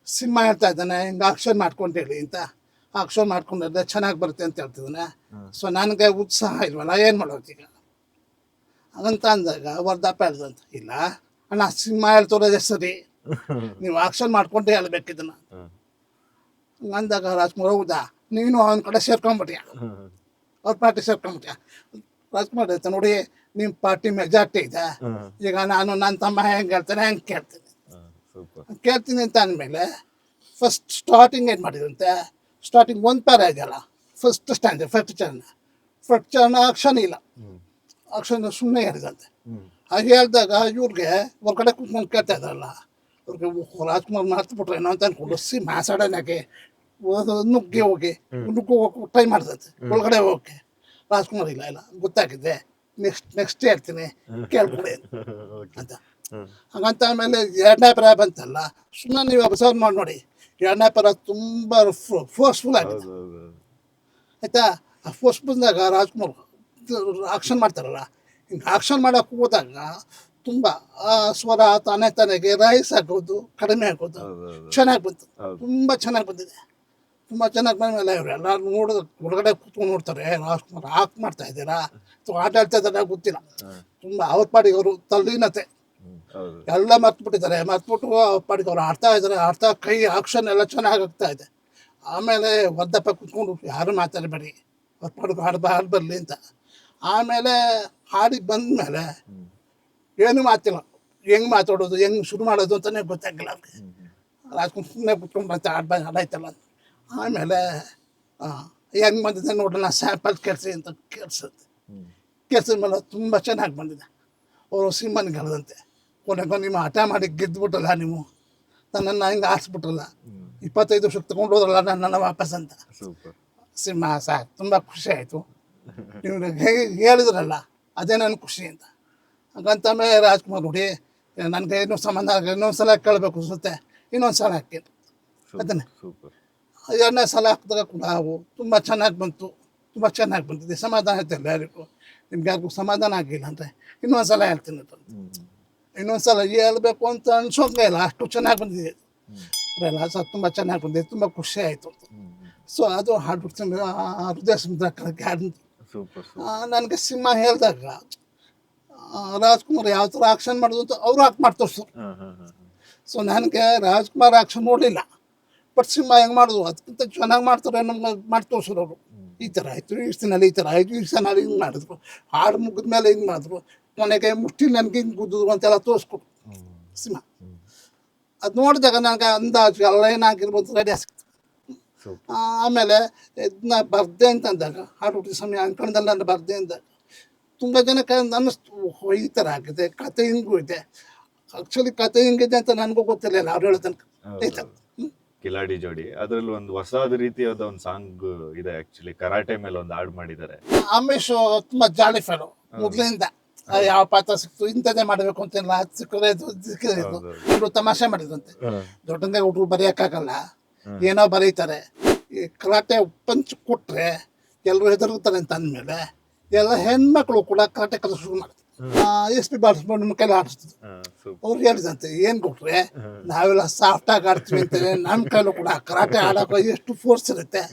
S2: ಸಿನಿಮಾ ಹೇಳ್ತಾ ಇದ್ದಾನೆ, ಹಿಂಗೆ ಆಕ್ಷನ್ ಮಾಡ್ಕೊಂಡು ಹೇಳಿ ಅಂತ. ಆಕ್ಷನ್ ಮಾಡ್ಕೊಂಡಿದ್ರೆ ಚೆನ್ನಾಗಿ ಬರುತ್ತೆ ಅಂತ ಹೇಳ್ತಿದ್ದಾನೆ. ಸೊ ನನಗೆ ಉತ್ಸಾಹ ಇಲ್ವಲ್ಲ, ಏನು ಮಾಡೋದು ಈಗ ಅಂತ ಅಂದಾಗ ವರ್ಧಪ್ಪ ಹೇಳ್ದಂತ, ಇಲ್ಲ ಅಣ್ಣ ಸಿನಿಮಾ ಹೇಳ್ತೋರೋದೇ ಸರಿ, ನೀವು ಆಕ್ಷನ್ ಮಾಡ್ಕೊಂಡೇ ಹೇಳ್ಬೇಕಿದ್ದನ್ನು ಅಂದಾಗ ರಾಜ್ಕುಮಾರ್, ಹೌದಾ ನೀನು ಅವನ ಕಡೆ ಸೇರ್ಕೊಂಬಿಟ್ಯಾ, ಅವ್ರ ಪಾರ್ಟಿ ಸೇರ್ಕೊಂಬಿಟ್ಯಾ. ರಾಜ್ಕುಮಾರ್ ಹೇಳ್ತಾನೆ, ನೋಡಿ ನಿಮ್ಮ ಪಾರ್ಟಿ ಮೆಜಾರಿಟಿ ಇದೆ, ಈಗ ನಾನು ನನ್ನ ತಮ್ಮ ಹೆಂಗೆ ಹೇಳ್ತಾನೆ ಹಂಗೆ ಕೇಳ್ತೀನಿ ಅಂತ ಅಂದಮೇಲೆ ಫಸ್ಟ್ ಸ್ಟಾರ್ಟಿಂಗ್ ಏನು ಮಾಡಿದಂತೆ, ಸ್ಟಾರ್ಟಿಂಗ್ ಒಂದು ಪ್ಯಾರ ಇದೆಯಲ್ಲ, ಫಸ್ಟ್ ಚರಣ ಆಕ್ಷನ್ ಇಲ್ಲ, ಆಕ್ಷನ್ ಸುಮ್ಮನೆ ಹೇಳಿದಂತೆ. ಹಾಗೆ ಹೇಳಿದಾಗ ಇವ್ರಿಗೆ ಹೊರಗಡೆ ಕೂತ್ಕೊಂಡು ಕೇಳ್ತಾ ಇದ್ದಾರಲ್ಲ, ಅವ್ರಿಗೆ ರಾಜ್ಕುಮಾರ್ ಮಾಡ್ತಿಬಿಟ್ರೆ ಏನೋ ಅಂತ ಅಂದ್ಕೊಂಡು ಮಾಸಾಡೋನಾಗೆ ನುಗ್ಗಿ ಹೋಗಿ ಟ್ರೈ ಮಾಡ್ತಂತೆ ಒಳಗಡೆ ಹೋಗೋಕ್ಕೆ. ರಾಜ್ಕುಮಾರ್ ಇಲ್ಲ ಗೊತ್ತಾಗಿದೆ, ನೆಕ್ಸ್ಟ್ ಹೇಳ್ತೀನಿ ಕೇಳ್ಕೊಡಿ ಅಂತ. ಹಾಗಂತ ಆಮೇಲೆ ಎರಡನೇ ಪರ ಬಂತಲ್ಲ, ಸುಮ್ಮನೆ ನೀವು ಅಬ್ಸರ್ವ್ ಮಾಡಿ ನೋಡಿ, ಎರಡನೇ ಪರ ತುಂಬ ಫೋರ್ಸ್ಫುಲ್ ಆಗಿದೆ ಆಯಿತಾ. ಆ ಫೋರ್ಸ್ ಬಂದಾಗ ರಾಜ್ಕುಮಾರ್ ಆಕ್ಷನ್ ಮಾಡ್ತಾರಲ್ಲ, ಹಿಂಗೆ ಆಕ್ಷನ್ ಮಾಡೋಕೆ ಹೋದಾಗ ತುಂಬ ಸ್ವರ ತಾನೆಗೆ ರೈಸ್ ಆಗೋದು ಕಡಿಮೆ ಆಗೋದು ಚೆನ್ನಾಗಿ ಬಂತು, ತುಂಬ ಚೆನ್ನಾಗಿ ಬಂದಿದೆ. ತುಂಬ ಚೆನ್ನಾಗಿ ಬಂದಮೇಲೆ ಇವರೆಲ್ಲ ನೋಡೋದು ಹೊರಗಡೆ ಕೂತ್ಕೊಂಡು ನೋಡ್ತಾರೆ, ರಾಜ್ಕುಮಾರ್ ಆಕ್ಟ್ ಮಾಡ್ತಾ ಇದ್ದೀರಾ ಅಥವಾ ಆಟ ಆಡ್ತಾ ಇದ್ದಾರೆ ಗೊತ್ತಿಲ್ಲ. ತುಂಬ ಅವ್ರ ಪಾಡಿಗೆ ಅವರು ತಲ್ಲೀನತೆ ಎಲ್ಲ ಮರ್ತ್ಬಿಟ್ಟಿದ್ದಾರೆ, ಮರ್ತ್ಬಿಟ್ಟು ಅವ್ರ ಪಾಡಿಗೆ ಅವ್ರು ಆಡ್ತಾ ಕೈ ಆಕ್ಷನ್ ಎಲ್ಲ ಚೆನ್ನಾಗಿ ಆಗ್ತಾ ಇದೆ. ಆಮೇಲೆ ವರ್ಧಪ್ಪ ಕೂತ್ಕೊಂಡು ಯಾರು ಮಾತಾಡಬೇಡಿ, ಅವ್ರ ಪಾಡಿಗೆ ಹಾಡು ಬರಲಿ ಅಂತ. ಆಮೇಲೆ ಹಾಡಿ ಬಂದಮೇಲೆ ಏನು ಮಾತಿಲ್ಲ, ಹೆಂಗೆ ಮಾತಾಡೋದು ಹೆಂಗೆ ಶುರು ಮಾಡೋದು ಅಂತಲೇ ಗೊತ್ತಾಗಿಲ್ಲ ಅವ್ರಿಗೆ. ರಾಜ್ಕುಮಾರ್ ಸುಮ್ಮನೆ ಕೂತ್ಕೊಂಡು ಮತ್ತೆ ಹಾಡಾಯ್ತಲ್ಲ. ಆಮೇಲೆ ಹೆಂಗೆ ಬಂದಿದೆ ನೋಡೋಣ ಸ್ಯಾಂಪಲ್ ಕೆಲ್ಸಿ ಅಂತ ಕೆಲ್ಸದ ಮೇಲೆ ತುಂಬ ಚೆನ್ನಾಗಿ ಬಂದಿದೆ. ಅವರು ಸಿನಿಮಾನಿಗೆ ಹೇಳಿದಂತೆ, ಕೊನೆಗೂ ನಿಮ್ಮ ಹಠ ಮಾಡಿ ಗೆದ್ದುಬಿಟ್ಟಲ್ಲ, ನೀವು ನನ್ನನ್ನು ಹಿಂಗೆ ಆರಿಸ್ಬಿಟ್ರಲ್ಲ, 25 ವರ್ಷಕ್ಕೆ ತೊಗೊಂಡು ಹೋದ್ರಲ್ಲ ನನ್ನನ್ನು ವಾಪಸ್ ಅಂತ. ಸಿನಿಮಾ ಸಾರ್ ತುಂಬ ಖುಷಿ ಆಯಿತು, ನೀವು ಹೇಗೆ ಹೇಳಿದ್ರಲ್ಲ ಅದೇ ನನ್ನ ಖುಷಿ ಅಂತ. ಹಾಗಂತ ಮೇಲೆ ರಾಜ್ಕುಮಾರ್ ನೋಡಿ ನನಗೆ ಇನ್ನೊಂದು ಸಲ ಕೇಳಬೇಕು ಅನಿಸುತ್ತೆ, ಇನ್ನೊಂದು ಸಲ ಹಾಕಿ ಅದನ್ನೇ ಎರಡನೇ ಸಲ ಹಾಕಿದಾಗ ಕೂಡ ಅವು ತುಂಬ ಚೆನ್ನಾಗಿ ಬಂದಿದೆ. ಸಮಾಧಾನ ಆಯ್ತು ಎಲ್ಲರಿಗೂ. ನಿಮ್ಗೆ ಯಾರಿಗೂ ಸಮಾಧಾನ ಆಗಿಲ್ಲ ಅಂದರೆ ಇನ್ನೊಂದು ಸಲ ಹೇಳ್ತೀನಿ, ಇನ್ನೊಂದು ಸಲ ಹೇಳ್ಬೇಕು ಅಂತ ಅನ್ಸೋಂಗೆ ಇಲ್ಲ, ಅಷ್ಟು ಚೆನ್ನಾಗಿ ಬಂದಿದೆ ಅಲ್ಲ ಸರ್, ತುಂಬ ಚೆನ್ನಾಗಿ ಬಂದಿದೆ, ತುಂಬ ಖುಷಿ ಆಯಿತು. ಸೊ ಅದು ಹಾಡ್ಬಿಡ್ತೀನಿ ಹೃದಯ ಸಮುದ್ರ ಹಾಡು. ನನಗೆ ಸಿನಿಮಾ ಹೇಳಿದಾಗ ರಾಜ್ಕುಮಾರ್ ಯಾವ ಥರ ಆಕ್ಷನ್ ಮಾಡೋದು ಅಂತ ಅವರು ಆಕ್ಟ್ ಮಾಡಿ ತೋರಿಸ್ರು. ಸೊ ನನಗೆ ರಾಜ್ಕುಮಾರ್ ಆಕ್ಷನ್ ನೋಡಲಿಲ್ಲ, ಬಟ್ ಸಿನಿಮಾ ಹೆಂಗೆ ಮಾಡೋದು ಅದಕ್ಕಿಂತ ಚೆನ್ನಾಗಿ ಮಾಡ್ತಾರೆ ನಮ್ಗೆ ಮಾಡಿ ತೋರಿಸಿದ್ರು ಅವರು. ಈ ಥರ ಆಯಿತು, ಈ ದಿನಲ್ಲಿ ಈ ಥರ ಆಯಿತು, ಈ ದಿನಲ್ಲಿ ಹಿಂಗೆ ಮಾಡಿದ್ರು, ಹಾಡು ಮುಗಿದ ಮೇಲೆ ಹಿಂಗೆ ಮಾಡಿದ್ರು, ಕೊನೆಗೆ ಮುಷ್ಟಿ ನನಗೆ ಹಿಂಗೆ ಗುದ್ದಿದ್ರು ಅಂತೆಲ್ಲ ತೋರಿಸ್ಕೊಡು ಸಿನಿಮಾ. ಅದು ನೋಡಿದಾಗ ನನಗೆ ಅಂದಾಜು ಎಲ್ಲ ಏನಾಗಿರ್ಬೋದು ರೆಡಿ ಸಿಕ್ತು.
S1: ಸೂಪರ್.
S2: ಆಮೇಲೆ ಇದನ್ನ ಬರ್ದೆ ಅಂತಂದಾಗ ಹಾಡುಟಿ ಸಮಯ ಅನ್ಕೊಂಡಲ್ಲ ನಾನು ಬರ್ದೆ ಅಂದಾಗ ತುಂಬ ಜನಕ್ಕೆ ಅನ್ನಿಸ್ತು ಈ ಥರ ಆಗಿದೆ, ಕತೆ ಹಿಂಗೂ ಇದೆ. ಆ್ಯಕ್ಚುಲಿ ಕತೆ ಹಿಂಗಿದೆ ಅಂತ ನನಗೂ ಗೊತ್ತಿರಲಿಲ್ಲ ಅವ್ರು ಹೇಳೋ ತನಕ. ಆಯ್ತಾ?
S1: ಕಿಲಾಡಿ ಜೋಡಿ ಅದರಲ್ಲಿ ಒಂದು ಹೊಸದ ರೀತಿಯಾದ ಒಂದು ಸಾಂಗ್ ಇದೆ, ಆಕ್ಚುಲಿ ಕರಾಟೆ ಮೇಲೆ ಒಂದು ಹಾಡು ಮಾಡಿದ್ದಾರೆ.
S2: ಅಮೇಶ್ ತುಂಬ ಜಾಲಿ ಫೆಲೋ ಮೊದಲಿಂದ. ಯಾವ ಪಾತ್ರ ಸಿಕ್ತು ಇಂಥದ್ದೇ ಮಾಡಬೇಕು ಅಂತೆಲ್ಲ ಅದು ಸಿಕ್ಕಿದ್ರೆ ಇವರು ತಮಾಷೆ ಮಾಡಿದ್ರಂತೆ. ದೊಡ್ಡಂಗೆ ಹುಡುಗರು ಬರೆಯೋಕ್ಕಾಗಲ್ಲ, ಏನೋ ಬರೀತಾರೆ. ಈ ಕರಾಟೆ ಪಂಚ್ ಕೊಟ್ಟರೆ ಎಲ್ಲರೂ ಹೆದರ್ತಾರೆ ಅಂತ ಅಂದಮೇಲೆ ಎಲ್ಲ ಹೆಣ್ಮಕ್ಳು ಕೂಡ ಕರಾಟೆ ಕಲಿಸ ಶುರು ಮಾಡ್ತಾರೆ. SP ಬಾಲಸುಬ್ರಹ್ಮಣ್ಯಂ ನಿಮ್ಮ ಕೈಲಿ ಆಡಿಸ್ತಿದ್ರು. ಅವ್ರು ಹೇಳಿದಂತೆ ಏನು ಕೊಟ್ರೆ ನಾವೆಲ್ಲ ಸಾಫ್ಟಾಗಿ ಆಡ್ತೀವಿ ಅಂತಾರೆ, ನಮ್ಮ ಕೈಲೂ ಕೂಡ ಕರಾಟೆ ಆಡೋಕೆ ಎಷ್ಟು ಫೋರ್ಸ್ ಇರುತ್ತೆ